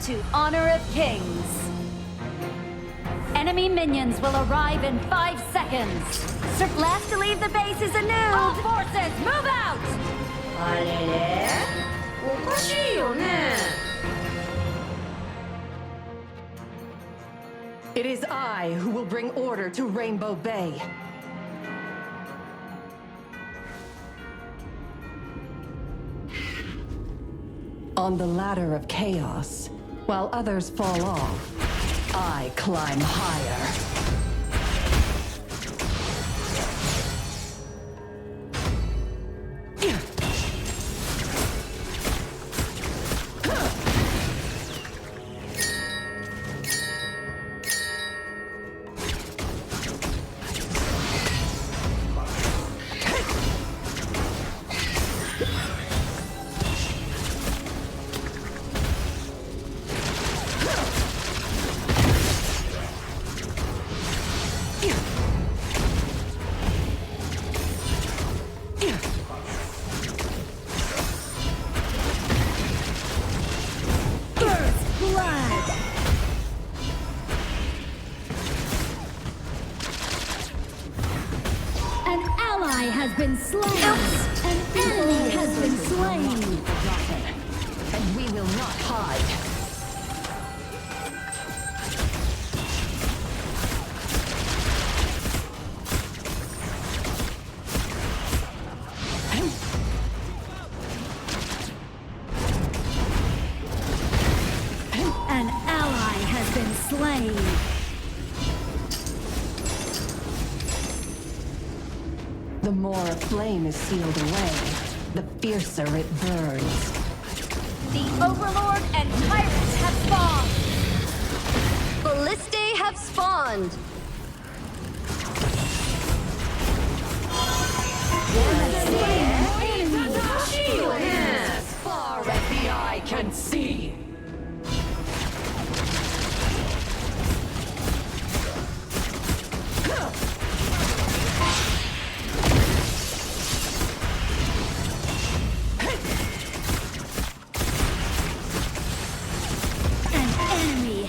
to Honor of Kings. Enemy minions will arrive in 5 seconds. Last to leave the base is a noob. All forces, move out! あれれおかしいよね It is I who will bring order to Rainbow Bay. On the ladder of chaos, while others fall off, I climb higher. Has been slain. An enemy has been slain. And we will not hide. An ally has been slain. The more a flame is sealed away, the fiercer it burns. The Overlord and Tyrant have spawned! Ballistae have spawned! As far as the eye can see!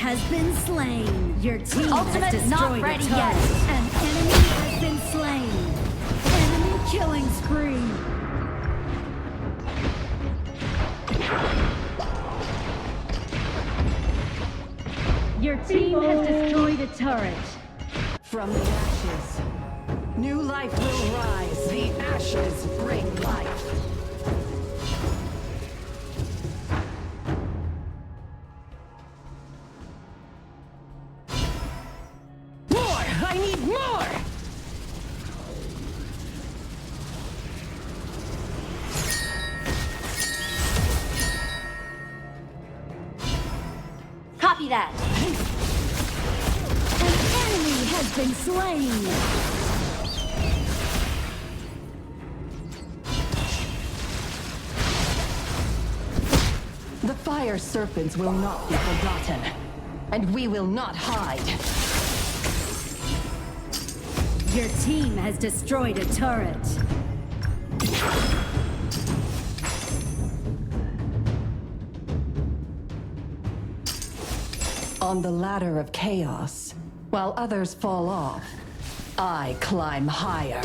Has been slain. Your team Ultimate has destroyed not ready yet. An enemy has been slain. Enemy killing spree. Your team has destroyed a turret. From the ashes, new life will rise. The ashes bring life. I need more! Copy that. An enemy has been slain. The fire serpents will not be forgotten, and we will not hide. Your team has destroyed a turret. On the ladder of chaos, while others fall off, I climb higher.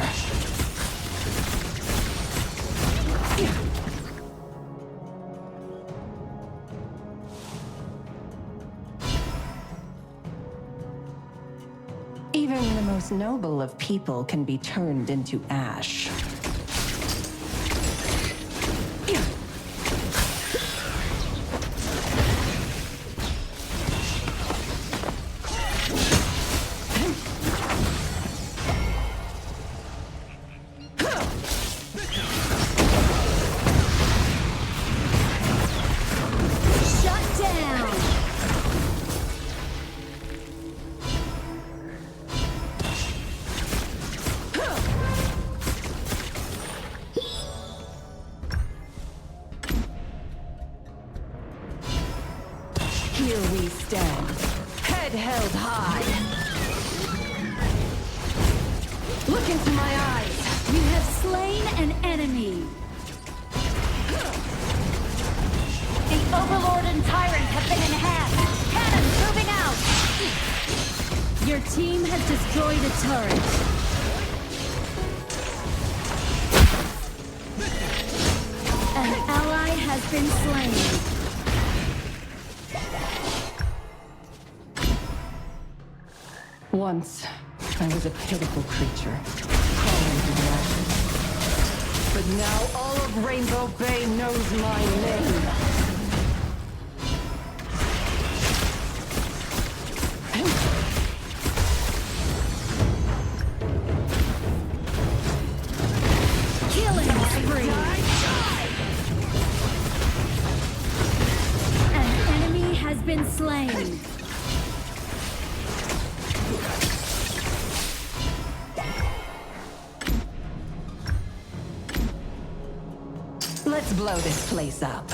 Even the most noble of people can be turned into ash. Here we stand, head held high. Look into my eyes. You have slain an enemy. The Overlord and Tyrant have been enhanced. Your team has destroyed a turret. An ally has been slain. Once, I was a pitiful creature, crawling through the ashes. But now all of Rainbow Bay knows my name. Killing spree. An enemy has been slain. Let's blow this place up.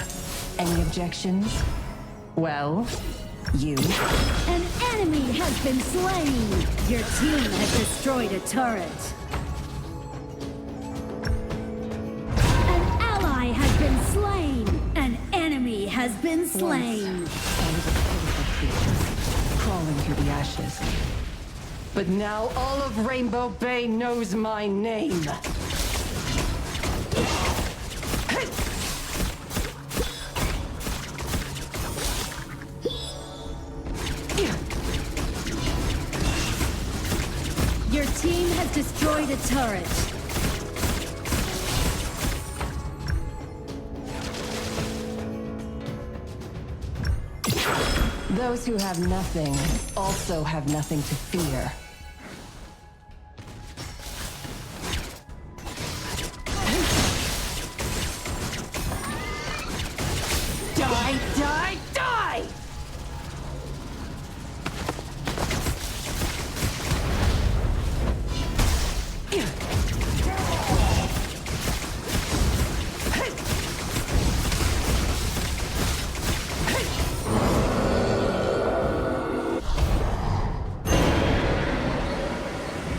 Any objections? Well, you. An enemy has been slain. Your team has destroyed a turret. An ally has been slain. An enemy has been slain. I was a pitiful creature, crawling through the ashes. But now all of Rainbow Bay knows my name. Your team has destroyed a turret. Those who have nothing also have nothing to fear. Die, die, die!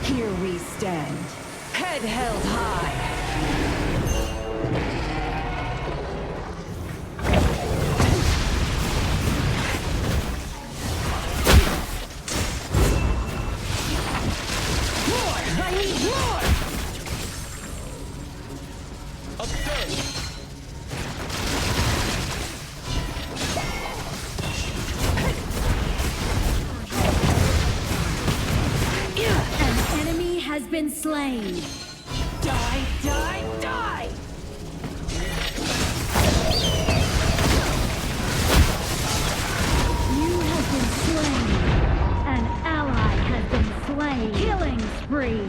Here we stand, head held high. More! I need more! An enemy has been slain. Die, die, die! You have been slain. An ally has been slain. Killing spree.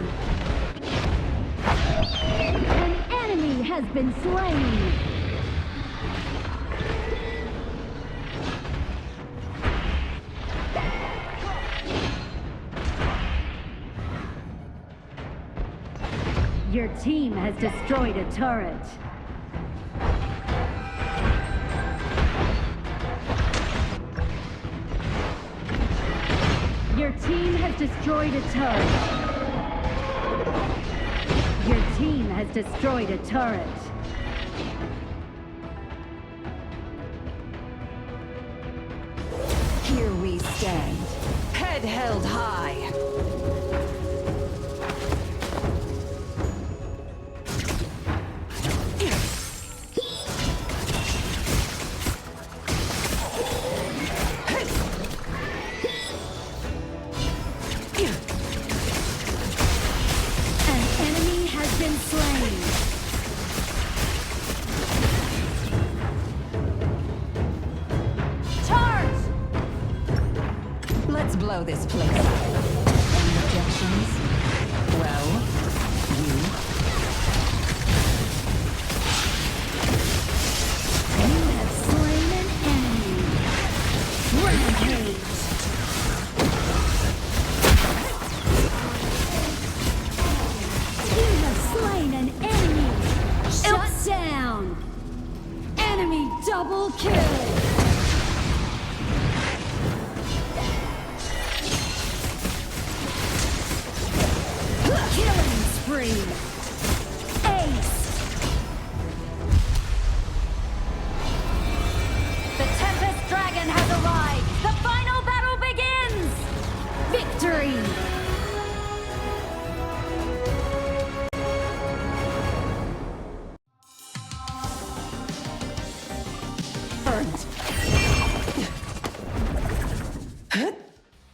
An enemy has been slain. Your team has destroyed a turret. Your team has destroyed a turret. Your team has destroyed a turret. Here we stand, head held high. An enemy has been slain. Charge! Let's blow this place up. Any objections? Well, you. You have slain an enemy. Rampage! You have slain an enemy. Shut down. Enemy double kill.